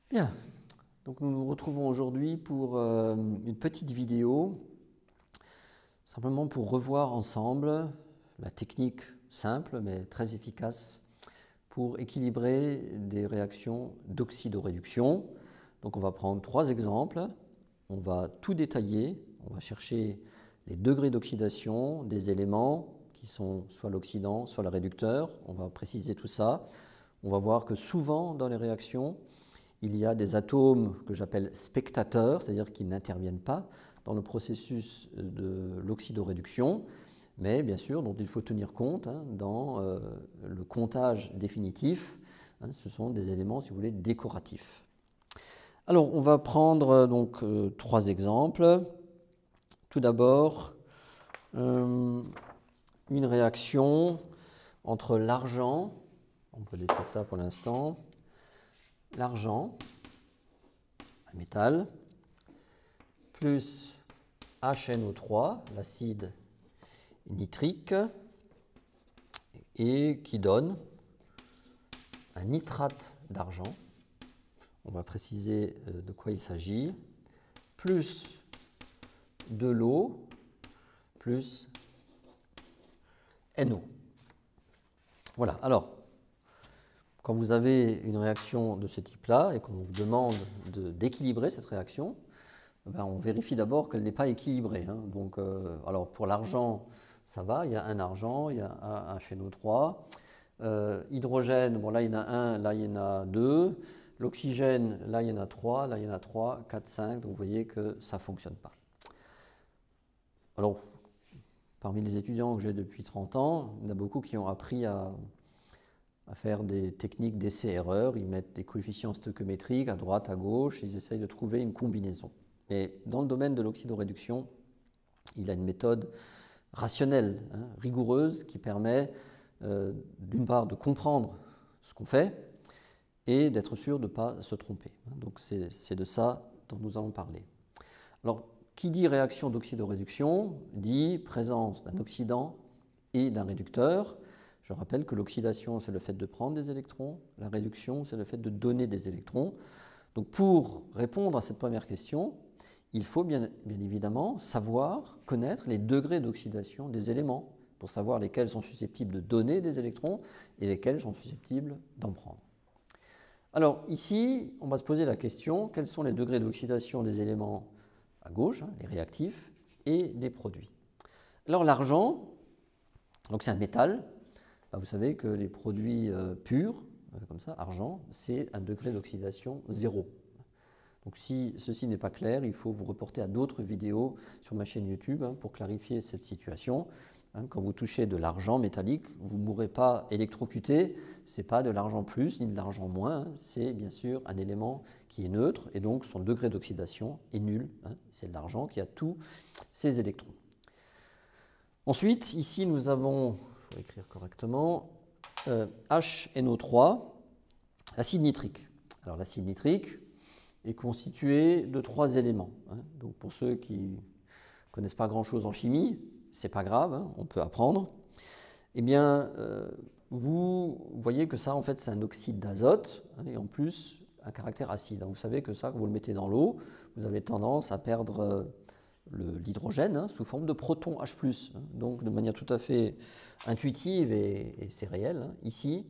Bien, donc nous nous retrouvons aujourd'hui pour une petite vidéo, simplement pour revoir ensemble la technique simple mais très efficace pour équilibrer des réactions d'oxydoréduction. Donc on va prendre 3 exemples, on va tout détailler, on va chercher les degrés d'oxydation des éléments qui sont soit l'oxydant, soit le réducteur, on va préciser tout ça. On va voir que souvent dans les réactions, il y a des atomes que j'appelle spectateurs, c'est-à-dire qui n'interviennent pas dans le processus de l'oxydoréduction, mais bien sûr dont il faut tenir compte dans le comptage définitif. Ce sont des éléments, si vous voulez, décoratifs. Alors, on va prendre donc 3 exemples. Tout d'abord, une réaction entre l'argent, on peut laisser ça pour l'instant, l'argent, un métal, plus HNO3, l'acide nitrique, et qui donne un nitrate d'argent. On va préciser de quoi il s'agit, plus de l'eau, plus NO. Voilà, alors, quand vous avez une réaction de ce type-là et qu'on vous demande d'équilibrer cette réaction, on vérifie d'abord qu'elle n'est pas équilibrée. Donc, alors pour l'argent, ça va, il y a un argent, il y a un HNO3. Hydrogène, bon là il y en a un, là il y en a deux. L'oxygène, là il y en a 3, là il y en a 3, 4, 5. Donc vous voyez que ça ne fonctionne pas. Alors, parmi les étudiants que j'ai depuis 30 ans, il y en a beaucoup qui ont appris à faire des techniques d'essai-erreur. Ils mettent des coefficients stoichiométriques à droite, à gauche, ils essayent de trouver une combinaison. Mais dans le domaine de l'oxydoréduction, il a une méthode rationnelle, rigoureuse, qui permet d'une part de comprendre ce qu'on fait et d'être sûr de ne pas se tromper. Donc c'est de ça dont nous allons parler. Alors, qui dit réaction d'oxydoréduction dit présence d'un oxydant et d'un réducteur. Je rappelle que l'oxydation, c'est le fait de prendre des électrons, la réduction, c'est le fait de donner des électrons. Donc pour répondre à cette première question, il faut bien évidemment savoir, connaître les degrés d'oxydation des éléments, pour savoir lesquels sont susceptibles de donner des électrons et lesquels sont susceptibles d'en prendre. Alors ici, on va se poser la question, quels sont les degrés d'oxydation des éléments à gauche, les réactifs, et des produits. Alors l'argent, donc c'est un métal. Vous savez que les produits purs, comme ça, argent, c'est un degré d'oxydation 0. Donc si ceci n'est pas clair, il faut vous reporter à d'autres vidéos sur ma chaîne YouTube pour clarifier cette situation. Quand vous touchez de l'argent métallique, vous ne mourrez pas électrocuté, ce n'est pas de l'argent plus ni de l'argent moins, c'est bien sûr un élément qui est neutre et donc son degré d'oxydation est nul. C'est de l'argent qui a tous ses électrons. Ensuite, ici nous avons, il faut écrire correctement, HNO3, l'acide nitrique. Alors l'acide nitrique est constitué de 3 éléments. Donc pour ceux qui ne connaissent pas grand-chose en chimie, ce n'est pas grave, on peut apprendre. Eh bien, vous voyez que ça, en fait, c'est un oxyde d'azote et en plus un caractère acide. Vous savez que ça, quand vous le mettez dans l'eau, vous avez tendance à perdre l'hydrogène sous forme de proton H+. Donc de manière tout à fait intuitive et c'est réel. Ici,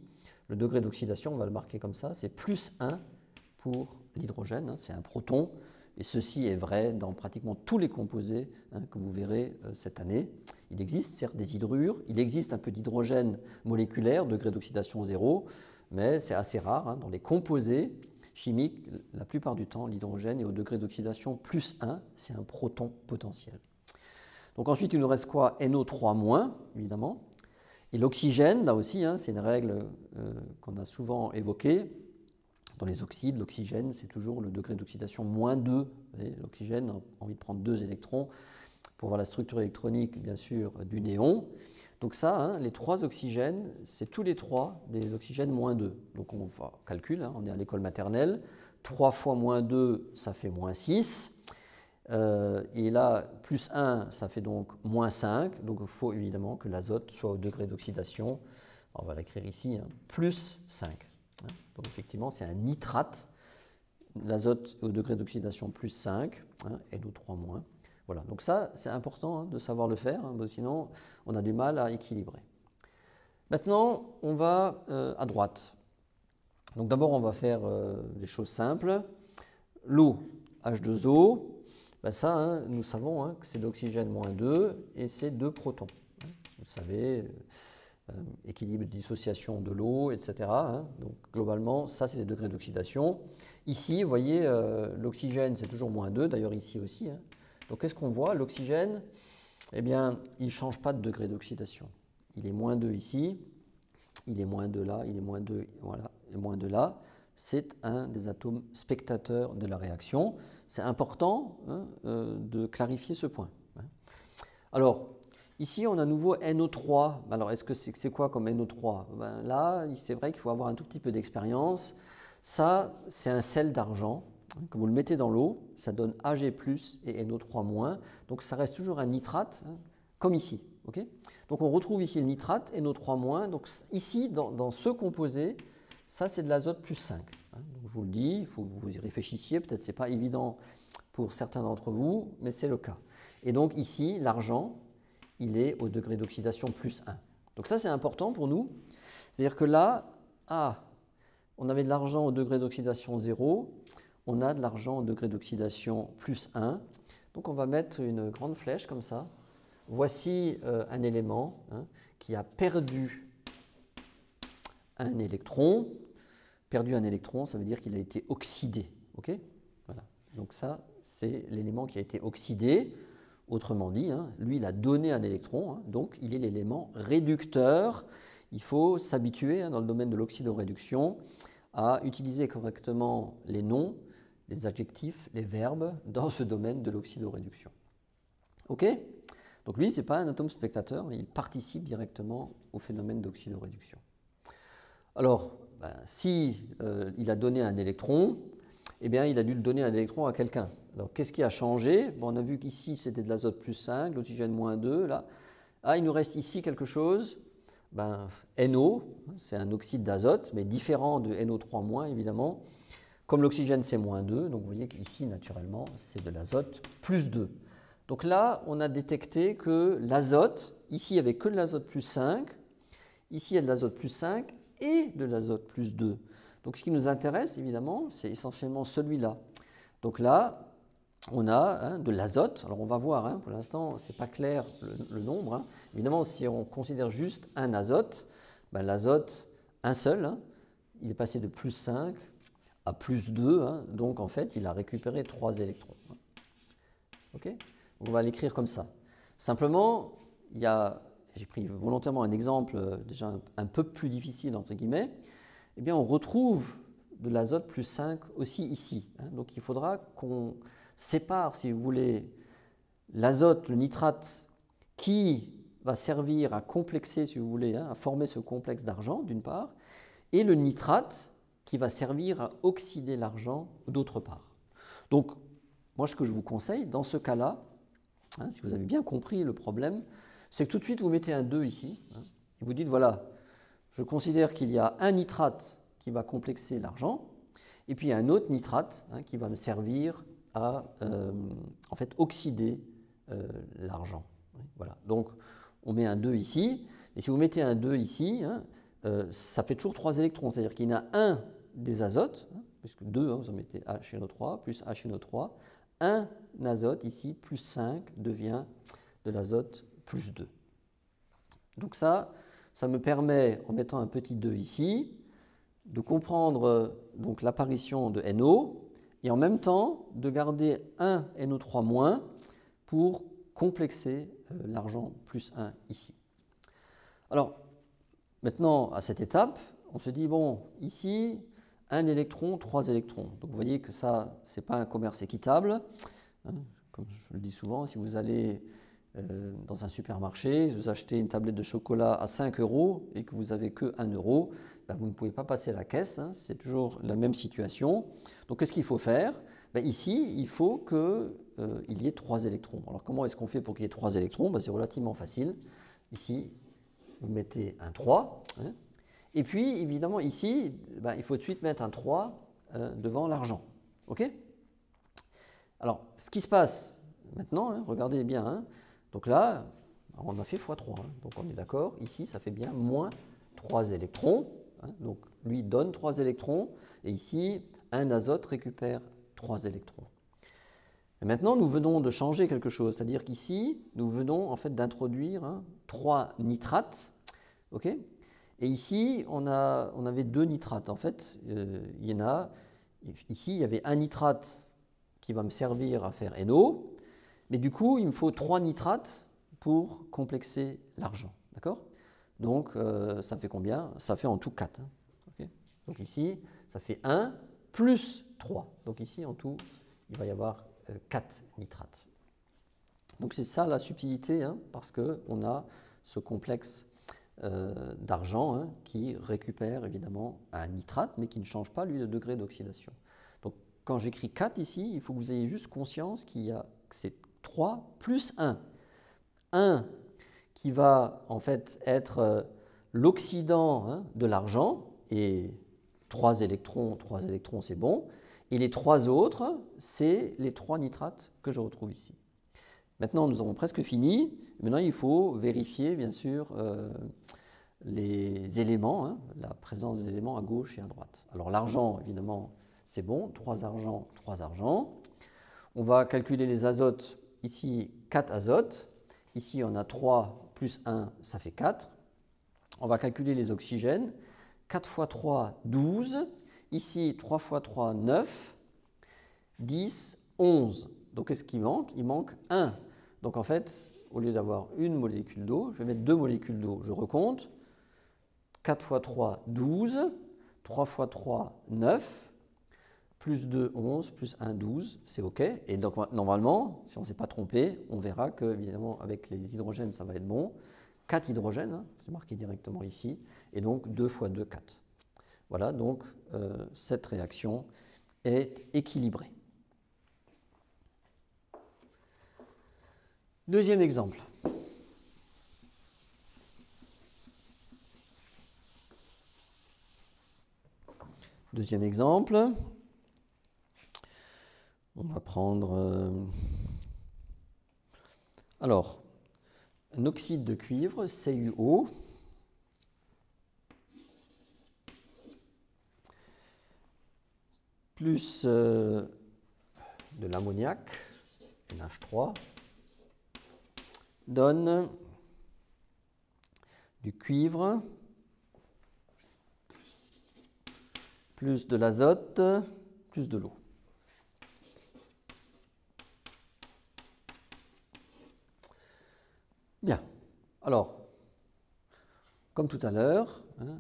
le degré d'oxydation, on va le marquer comme ça, c'est plus 1 pour l'hydrogène, c'est un proton. Et ceci est vrai dans pratiquement tous les composés que vous verrez cette année. Il existe certes des hydrures, il existe un peu d'hydrogène moléculaire, degré d'oxydation 0, mais c'est assez rare. Dans les composés chimiques, la plupart du temps, l'hydrogène est au degré d'oxydation plus 1, c'est un proton potentiel. Donc ensuite, il nous reste quoi? NO3-, évidemment. Et l'oxygène, là aussi, c'est une règle qu'on a souvent évoquée. Dans les oxydes, l'oxygène, c'est toujours le degré d'oxydation -2. L'oxygène a envie de prendre 2 électrons pour voir la structure électronique, bien sûr, du néon. Donc ça, les 3 oxygènes, c'est tous les 3 des oxygènes -2. Donc on calcule, on est à l'école maternelle. 3 fois -2, ça fait -6. Et là, plus 1, ça fait donc -5. Donc il faut évidemment que l'azote soit au degré d'oxydation, on va l'écrire ici, plus 5. Donc effectivement, c'est un nitrate l'azote au degré d'oxydation plus 5, hein, NO3-. Voilà, donc ça, c'est important, hein, de savoir le faire, hein, sinon on a du mal à équilibrer. Maintenant, on va à droite. Donc d'abord, on va faire des choses simples. L'eau, H2O, ben ça, hein, nous savons, hein, que c'est d'oxygène moins 2 et c'est 2 protons. Vous savez, équilibre de dissociation de l'eau, etc. Hein. Donc globalement, ça c'est les degrés d'oxydation. Ici, vous voyez, l'oxygène c'est toujours moins 2, d'ailleurs ici aussi. Hein. Donc qu'est-ce qu'on voit? L'oxygène, eh bien, il ne change pas de degré d'oxydation. Il est moins 2 ici, il est moins 2 là, il est moins 2, voilà, et moins 2 là. C'est un des atomes spectateurs de la réaction. C'est important, hein, de clarifier ce point. Hein. Alors, ici, on a à nouveau NO3. Alors, est-ce que c'est quoi comme NO3? Ben, là, c'est vrai qu'il faut avoir un tout petit peu d'expérience. Ça, c'est un sel d'argent. Quand vous le mettez dans l'eau, ça donne Ag+ et NO3-. Donc, ça reste toujours un nitrate, hein, comme ici. Okay, donc, on retrouve ici le nitrate, NO3-. Donc, ici, dans ce composé, ça, c'est de l'azote plus 5. Hein. Donc, je vous le dis, il faut que vous y réfléchissiez. Peut-être que ce n'est pas évident pour certains d'entre vous, mais c'est le cas. Et donc, ici, l'argent, il est au degré d'oxydation plus 1. Donc ça, c'est important pour nous. C'est-à-dire que là, on avait de l'argent au degré d'oxydation 0, on a de l'argent au degré d'oxydation plus 1. Donc on va mettre une grande flèche comme ça. Voici un élément, hein, qui a perdu un électron. Perdu un électron, ça veut dire qu'il a été oxydé. Okay, voilà. Donc ça, c'est l'élément qui a été oxydé. Autrement dit, hein, lui, il a donné un électron, hein, donc il est l'élément réducteur. Il faut s'habituer, hein, dans le domaine de l'oxydoréduction, à utiliser correctement les noms, les adjectifs, les verbes dans ce domaine de l'oxydoréduction. OK? Donc lui, ce n'est pas un atome spectateur, il participe directement au phénomène d'oxydoréduction. Alors, si il a donné un électron, eh bien, il a dû le donner un électron à quelqu'un. Alors, qu'est-ce qui a changé? Bon, on a vu qu'ici, c'était de l'azote plus 5, l'oxygène moins 2. Là. Il nous reste ici quelque chose. NO, c'est un oxyde d'azote, mais différent de NO3-, évidemment. Comme l'oxygène, c'est moins 2, donc vous voyez qu'ici, naturellement, c'est de l'azote plus 2. Donc là, on a détecté que l'azote, ici, il n'y avait que de l'azote plus 5. Ici, il y a de l'azote plus 5 et de l'azote plus 2. Donc ce qui nous intéresse, évidemment, c'est essentiellement celui-là. Donc là, on a, hein, de l'azote. Alors on va voir, hein, pour l'instant, ce n'est pas clair le nombre. Hein. Évidemment, si on considère juste un azote, l'azote, un seul, hein, il est passé de plus 5 à plus 2. Hein, donc en fait, il a récupéré 3 électrons. Okay, on va l'écrire comme ça. Simplement, j'ai pris volontairement un exemple déjà un peu plus difficile, entre guillemets. Eh bien, on retrouve de l'azote plus 5 aussi ici. Hein. Donc, il faudra qu'on sépare, si vous voulez, l'azote, le nitrate, qui va servir à complexer, si vous voulez, hein, à former ce complexe d'argent, d'une part, et le nitrate, qui va servir à oxyder l'argent, d'autre part. Donc, moi, ce que je vous conseille, dans ce cas-là, hein, si vous avez bien compris le problème, c'est que tout de suite, vous mettez un 2 ici, hein, et vous dites, voilà, je considère qu'il y a un nitrate qui va complexer l'argent, et puis un autre nitrate, hein, qui va me servir à en fait, oxyder l'argent. Voilà. Donc, on met un 2 ici, et si vous mettez un 2 ici, hein, ça fait toujours 3 électrons, c'est-à-dire qu'il y en a un des azotes, hein, puisque 2, hein, vous en mettez HNO3 plus HNO3, un azote ici, plus 5, devient de l'azote plus 2. Donc ça me permet, en mettant un petit 2 ici, de comprendre donc l'apparition de NO et en même temps de garder un NO3- pour complexer l'argent plus 1 ici. Alors, maintenant, à cette étape, on se dit, bon, ici, un électron, 3 électrons. Donc vous voyez que ça, ce n'est pas un commerce équitable. Hein, comme je le dis souvent, si vous allez dans un supermarché, vous achetez une tablette de chocolat à 5 € et que vous n'avez que 1 €, vous ne pouvez pas passer la caisse, hein, c'est toujours la même situation. Donc qu'est-ce qu'il faut faire? Ici, il faut qu'il y ait 3 électrons. Alors comment est-ce qu'on fait pour qu'il y ait 3 électrons? C'est relativement facile. Ici, vous mettez un 3. Hein, et puis, évidemment, ici, il faut tout de suite mettre un 3 devant l'argent. OK? Alors, ce qui se passe maintenant, hein, regardez bien, hein, donc là, on a fait x3, hein, donc on est d'accord, ici ça fait bien moins 3 électrons, hein, donc lui donne 3 électrons, et ici, un azote récupère 3 électrons. Et maintenant, nous venons de changer quelque chose, c'est-à-dire qu'ici, nous venons en fait d'introduire, hein, 3 nitrates, ok? Et ici, on avait 2 nitrates. En fait, ici, il y avait un nitrate qui va me servir à faire NO, mais du coup, il me faut 3 nitrates pour complexer l'argent, d'accord? Donc, ça fait combien? Ça fait en tout 4. Hein, okay. Donc ici, ça fait 1 plus 3. Donc ici, en tout, il va y avoir 4 nitrates. Donc c'est ça la subtilité, hein, parce qu'on a ce complexe d'argent, hein, qui récupère évidemment un nitrate, mais qui ne change pas lui le degré d'oxydation. Donc quand j'écris 4 ici, il faut que vous ayez juste conscience qu'il y a c'est 3 plus 1. 1 qui va en fait être l'oxydant, hein, de l'argent, et 3 électrons c'est bon, et les 3 autres, c'est les 3 nitrates que je retrouve ici. Maintenant, nous avons presque fini. Maintenant, il faut vérifier, bien sûr, les éléments, hein, la présence des éléments à gauche et à droite. Alors, l'argent, évidemment, c'est bon. 3 argents, 3 argents. On va calculer les azotes. Ici, 4 azotes. Ici, on a 3 plus 1, ça fait 4. On va calculer les oxygènes. 4 fois 3, 12. Ici, 3 fois 3, 9. 10, 11. Donc, qu'est-ce qui manque? Il manque 1. Donc, en fait, au lieu d'avoir une molécule d'eau, je vais mettre 2 molécules d'eau. Je recompte. 4 fois 3, 12. 3 fois 3, 9. Plus 2, 11. Plus 1, 12. C'est OK. Et donc, normalement, si on ne s'est pas trompé, on verra que, évidemment, avec les hydrogènes, ça va être bon. 4 hydrogènes, hein, c'est marqué directement ici. Et donc, 2 fois 2, 4. Voilà, donc, cette réaction est équilibrée. Deuxième exemple. Deuxième exemple. On va prendre... alors, un oxyde de cuivre, CuO, plus de l'ammoniac, NH3, donne du cuivre, plus de l'azote, plus de l'eau. Bien. Alors, comme tout à l'heure, hein,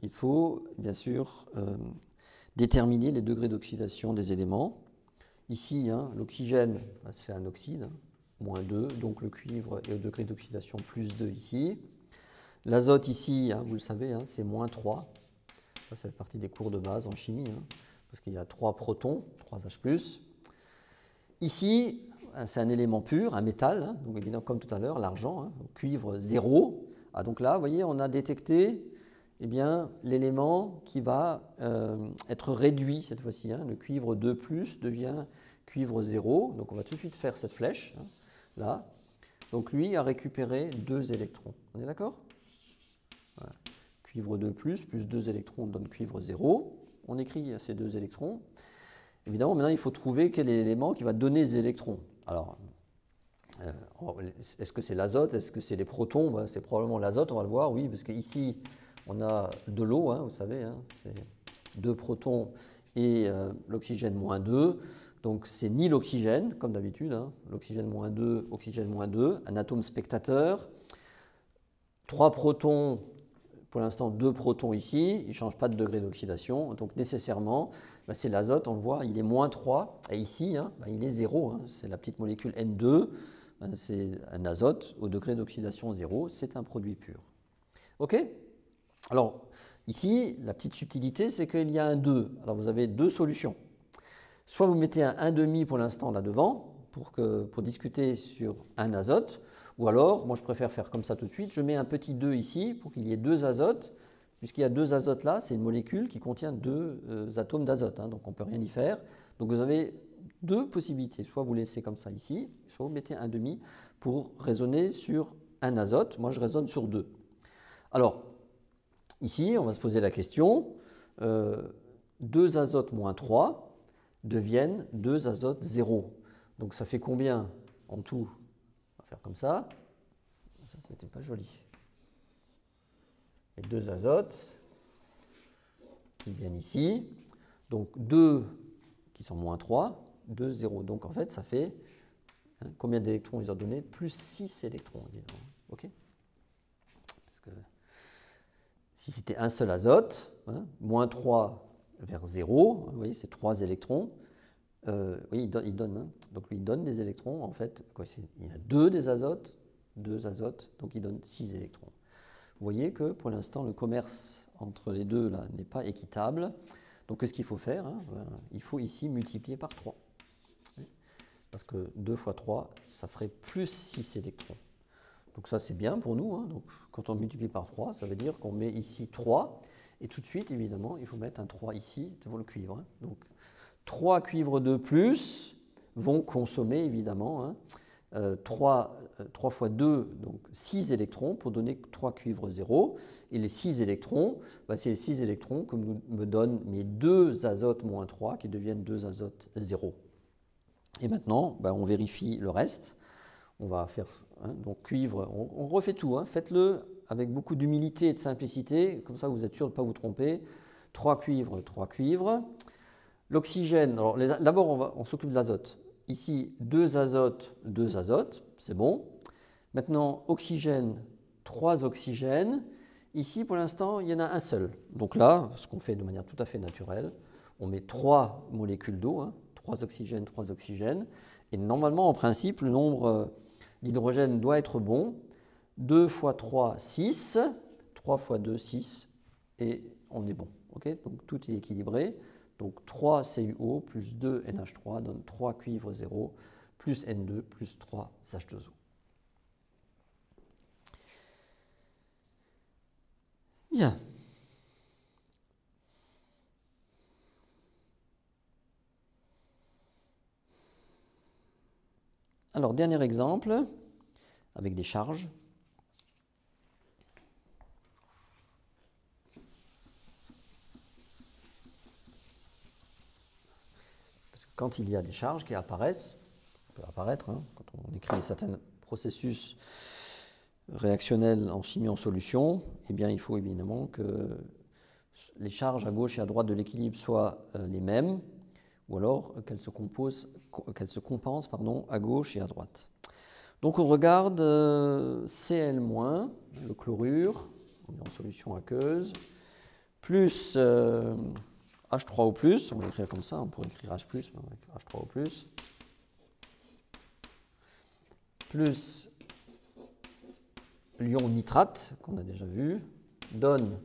il faut bien sûr déterminer les degrés d'oxydation des éléments. Ici, hein, l'oxygène, c'est un oxyde, hein, moins 2, donc le cuivre est au degré d'oxydation plus 2 ici. L'azote ici, hein, vous le savez, hein, c'est moins 3. Ça, c'est partie des cours de base en chimie, hein, parce qu'il y a 3 protons, 3H+. Ici, c'est un élément pur, un métal, hein, donc évidemment comme tout à l'heure, l'argent, hein, cuivre 0. Ah, donc là, vous voyez, on a détecté l'élément qui va être réduit cette fois-ci. Hein. Le cuivre 2+ devient cuivre 0. Donc on va tout de suite faire cette flèche, hein, là. Donc lui a récupéré 2 électrons. On est d'accord? Voilà. Cuivre 2+, plus 2 électrons donne cuivre 0. On écrit ces 2 électrons. Évidemment, maintenant, il faut trouver quel est l'élément qui va donner les électrons. Alors, est-ce que c'est l'azote? Est-ce que c'est les protons? Ben, c'est probablement l'azote, on va le voir, oui, parce qu'ici, on a de l'eau, hein, vous savez, hein, c'est 2 protons et l'oxygène moins 2. Donc, c'est ni l'oxygène, comme d'habitude, hein, l'oxygène moins 2, oxygène moins 2, un atome spectateur. 3 protons, pour l'instant 2 protons ici, il ne change pas de degré d'oxydation, donc nécessairement, ben, c'est l'azote, on le voit, il est moins 3, et ici, hein, ben, il est 0, hein, c'est la petite molécule N2, ben, c'est un azote au degré d'oxydation 0, c'est un produit pur. OK? Alors, ici, la petite subtilité, c'est qu'il y a un 2, alors vous avez 2 solutions. Soit vous mettez un 1,5 pour l'instant là devant, pour discuter sur un azote, ou alors, moi je préfère faire comme ça tout de suite, je mets un petit 2 ici pour qu'il y ait 2 azotes, puisqu'il y a 2 azotes là, c'est une molécule qui contient 2 atomes d'azote, hein, donc on ne peut rien y faire. Donc vous avez 2 possibilités, soit vous laissez comme ça ici, soit vous mettez un demi pour raisonner sur un azote. Moi je raisonne sur 2. Alors, ici on va se poser la question, 2 azotes moins 3 deviennent 2 azotes 0. Donc ça fait combien en tout? On va faire comme ça. Ça, c'était pas joli. Et 2 azotes qui viennent ici. Donc 2 qui sont moins 3, 2, 0. Donc en fait, ça fait combien d'électrons ils ont donné? Plus 6 électrons, évidemment. OK? Parce que si c'était un seul azote, hein, moins 3 vers 0, vous voyez, c'est 3 électrons. Oui, il donne. Hein. Donc lui, il donne des électrons. En fait, il y a 2 des azotes, 2 azotes, donc il donne 6 électrons. Vous voyez que pour l'instant, le commerce entre les deux là n'est pas équitable. Donc qu'est-ce qu'il faut faire, hein? Il faut ici multiplier par 3. Parce que 2 fois 3, ça ferait plus 6 électrons. Donc ça, c'est bien pour nous. Hein. Donc quand on multiplie par 3, ça veut dire qu'on met ici 3. Et tout de suite, évidemment, il faut mettre un 3 ici devant le cuivre. Hein. Donc 3 cuivres de plus vont consommer, évidemment, hein, 3 fois 2, donc 6 électrons pour donner 3 cuivres 0. Et les 6 électrons, c'est les 6 électrons que me donnent mes 2 azotes moins 3 qui deviennent 2 azotes 0. Et maintenant, on vérifie le reste. On va faire donc cuivre, on refait tout, hein, faites-le avec beaucoup d'humilité et de simplicité, comme ça vous êtes sûr de ne pas vous tromper. 3 cuivres, 3 cuivres. L'oxygène, d'abord on s'occupe de l'azote. Ici, 2 azotes, c'est bon. Maintenant, oxygène, 3 oxygènes. Ici, pour l'instant, il y en a un seul. Donc là, ce qu'on fait de manière tout à fait naturelle, on met 3 molécules d'eau, hein, 3 oxygènes, 3 oxygènes. Et normalement, en principe, le nombre d'hydrogène doit être bon. 2 fois 3, 6. 3 fois 2, 6. Et on est bon. Okay, donc tout est équilibré. Donc 3 CuO plus 2 NH3 donne 3 cuivre 0 plus N2 plus 3 H2O. Bien. Alors, dernier exemple, avec des charges. Parce que quand il y a des charges qui apparaissent, ça peut apparaître, hein, quand on écrit certains processus réactionnels en chimie en solution, eh bien, il faut évidemment que les charges à gauche et à droite de l'équilibre soient les mêmes, ou alors qu'elles se compensent à gauche et à droite. Donc on regarde Cl-, le chlorure, on est en solution aqueuse, plus H3O+, on va l'écrire comme ça, on pourrait écrire H+, mais on va écrire H3O+, plus l'ion nitrate, qu'on a déjà vu, donne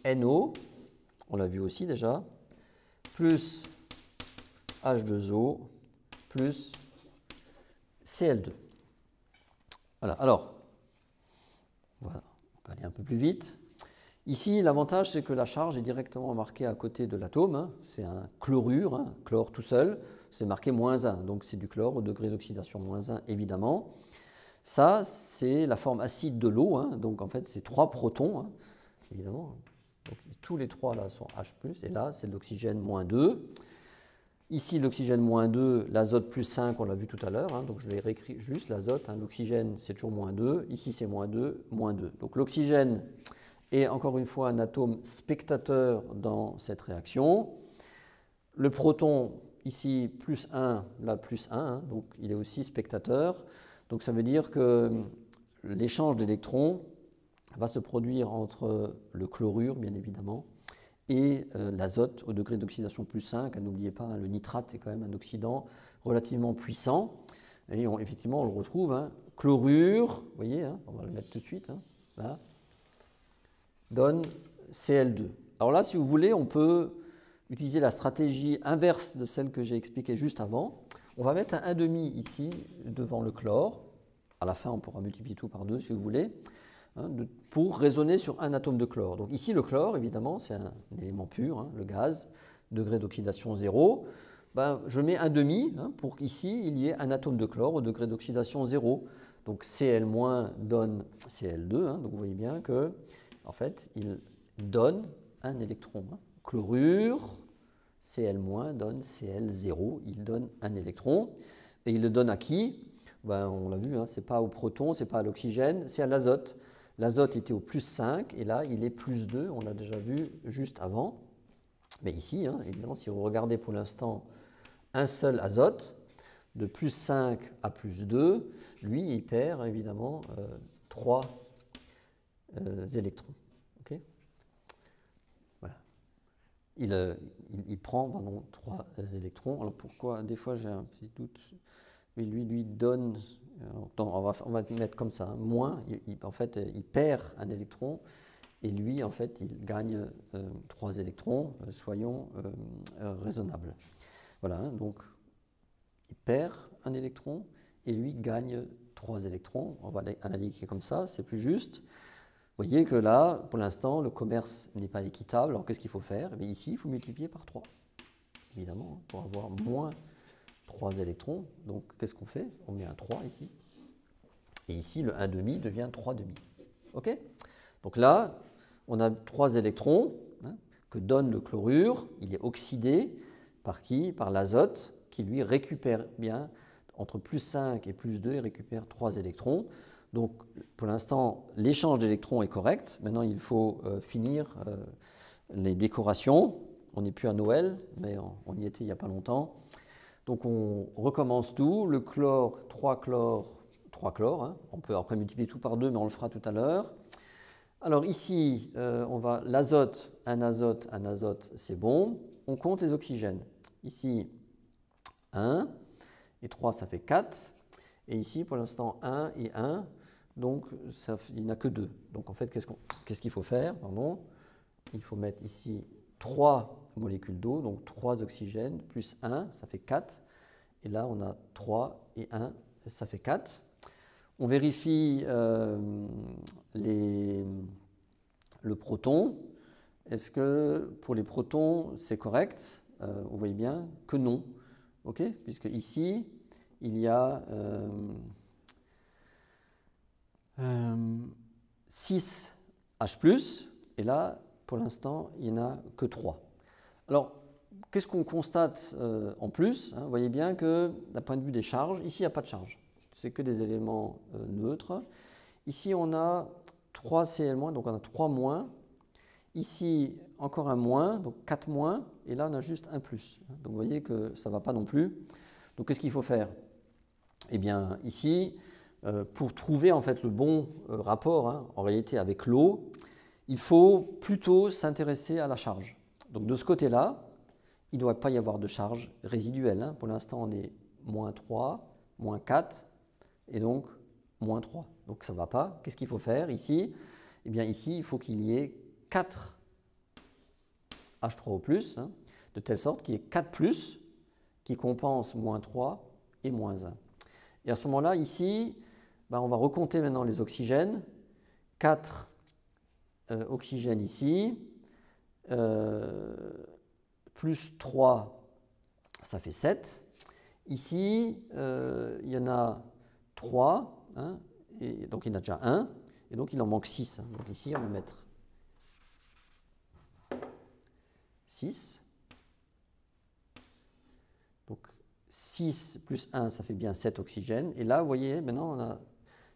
NO, on l'a vu aussi déjà, plus H2O, plus Cl2. Voilà, alors, voilà, on peut aller un peu plus vite. Ici, l'avantage, c'est que la charge est directement marquée à côté de l'atome. Hein. C'est un chlorure, hein, chlore tout seul, c'est marqué -1, donc c'est du chlore au degré d'oxydation -1, évidemment. Ça, c'est la forme acide de l'eau, hein, donc en fait, c'est 3 protons, hein, évidemment. Donc, tous les 3 là sont H+, et là, c'est de l'oxygène -2. Ici, l'oxygène -2, l'azote +5, on l'a vu tout à l'heure, hein, donc je vais réécrire juste l'azote, hein, l'oxygène c'est toujours -2, ici c'est -2, -2. Donc l'oxygène est encore une fois un atome spectateur dans cette réaction. Le proton, ici +1, là +1, hein, donc il est aussi spectateur. Donc ça veut dire que l'échange d'électrons va se produire entre le chlorure, bien évidemment, et l'azote au degré d'oxydation +5. N'oubliez pas, hein, le nitrate est quand même un oxydant relativement puissant. Et effectivement, on le retrouve. Hein, chlorure, vous voyez, hein, on va le mettre tout de suite, hein, là, donne Cl2. Alors là, si vous voulez, on peut utiliser la stratégie inverse de celle que j'ai expliquée juste avant. On va mettre un 1,5 ici devant le chlore. À la fin, on pourra multiplier tout par 2 si vous voulez. hein, pour raisonner sur un atome de chlore. Donc ici, le chlore, évidemment, c'est un élément pur, hein, le gaz, degré d'oxydation 0. Ben, je mets un demi hein, pour qu'ici, il y ait un atome de chlore au degré d'oxydation 0. Donc Cl- donne Cl2. Hein, donc vous voyez bien que, en fait, il donne un électron. Hein. Chlorure, Cl- donne Cl0. Il donne un électron. Et il le donne à qui? Ben, on l'a vu, hein, ce n'est pas au proton, ce n'est pas à l'oxygène, c'est à l'azote. L'azote était au plus 5 et là, il est plus 2. On l'a déjà vu juste avant. Mais ici, hein, évidemment, si vous regardez pour l'instant un seul azote, de plus 5 à plus 2, lui, il perd évidemment 3 électrons. Okay, voilà. Il prend 3 électrons. Alors pourquoi? Des fois, j'ai un petit doute. Mais lui donne, on va mettre comme ça, hein, moins, en fait, il perd un électron. Et lui, en fait, il gagne 3 électrons, soyons raisonnables. Voilà, hein, donc il perd un électron et lui gagne 3 électrons. On va l'indiquer comme ça, c'est plus juste. Vous voyez que là, pour l'instant, le commerce n'est pas équitable. Alors qu'est-ce qu'il faut faire? Eh ici, il faut multiplier par 3, évidemment, pour avoir moins 3 électrons. Donc qu'est-ce qu'on fait? On met un 3 ici. Et ici, le 1,5 devient 3,5. OK? Donc là, on a 3 électrons hein, que donne le chlorure. Il est oxydé par qui? Par l'azote, qui lui récupère bien, entre plus 5 et plus 2, il récupère 3 électrons. Donc pour l'instant, l'échange d'électrons est correct. Maintenant, il faut finir les décorations. On n'est plus à Noël, mais on y était il n'y a pas longtemps. Donc on recommence tout. Le chlore, 3 chlores, 3 chlores. Hein. On peut après multiplier tout par 2, mais on le fera tout à l'heure. Alors ici, on va l'azote, un azote, c'est bon. On compte les oxygènes. Ici, 1 et 3, ça fait 4. Et ici, pour l'instant, 1 et 1, donc il n'y en a que 2. Donc en fait, qu'est-ce qu'il faut faire? Pardon. Il faut mettre ici 3 molécules d'eau, donc 3 oxygènes, plus 1, ça fait 4. Et là, on a 3 et 1, ça fait 4. On vérifie le proton. Est-ce que pour les protons, c'est correct? Vous voyez bien que non. Okay, puisque ici, il y a 6 H+, et là, pour l'instant, il n'y en a que 3. Alors, qu'est-ce qu'on constate en plus? Vous voyez bien que, d'un point de vue des charges, ici, il n'y a pas de charge. C'est que des éléments neutres. Ici, on a 3 Cl-, donc on a 3 moins. Ici, encore un moins, donc 4 moins. Et là, on a juste un plus. Donc, vous voyez que ça ne va pas non plus. Donc, qu'est-ce qu'il faut faire? Eh bien, ici, pour trouver en fait le bon rapport, hein, en réalité, avec l'eau, il faut plutôt s'intéresser à la charge. Donc, de ce côté-là, il ne doit pas y avoir de charge résiduelle. Hein. Pour l'instant, on est moins 3, moins 4, et donc moins 3. Donc, ça ne va pas. Qu'est-ce qu'il faut faire ici? Eh bien, ici, il faut qu'il y ait 4 H3O+, hein, de telle sorte qu'il y ait 4+, qui compense moins 3 et moins 1. Et à ce moment-là, ici, ben, on va recompter maintenant les oxygènes. 4 oxygènes ici, plus 3, ça fait 7. Ici, il y en a 3, hein, et donc il y en a déjà 1, et donc il en manque 6. Hein. Donc ici, on va mettre 6. Donc 6 plus 1, ça fait bien 7 oxygènes. Et là, vous voyez, maintenant, on a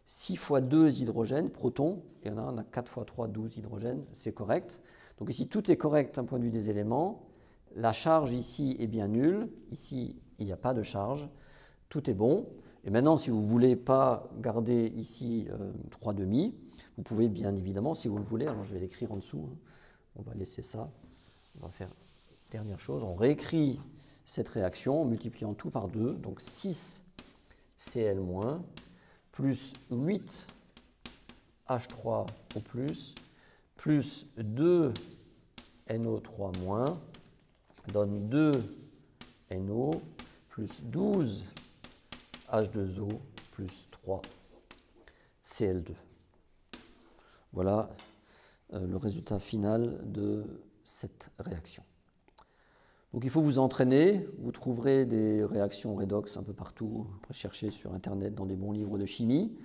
6 fois 2 hydrogènes, protons, et on a 4 fois 3, 12 hydrogènes, c'est correct. Donc ici, tout est correct d'un point de vue des éléments. La charge ici est bien nulle. Ici, il n'y a pas de charge. Tout est bon. Et maintenant, si vous ne voulez pas garder ici 3,5, vous pouvez bien évidemment, si vous le voulez, alors je vais l'écrire en dessous, hein. On va laisser ça. On va faire dernière chose. On réécrit cette réaction en multipliant tout par 2. Donc 6 Cl- plus 8 H3O+, plus 2 NO3- donne 2 NO plus 12 H2O plus 3 Cl2. Voilà le résultat final de cette réaction. Donc il faut vous entraîner, vous trouverez des réactions redox un peu partout, recherchez sur Internet dans des bons livres de chimie.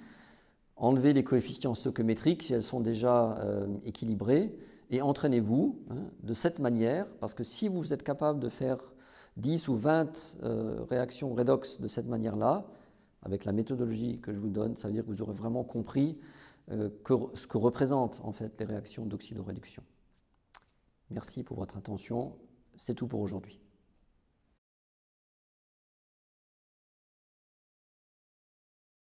Enlevez les coefficients stoichiométriques si elles sont déjà équilibrées et entraînez-vous de cette manière, parce que si vous êtes capable de faire 10 ou 20 réactions redox de cette manière-là, avec la méthodologie que je vous donne, ça veut dire que vous aurez vraiment compris ce que représentent en fait les réactions d'oxydoréduction. Merci pour votre attention, c'est tout pour aujourd'hui.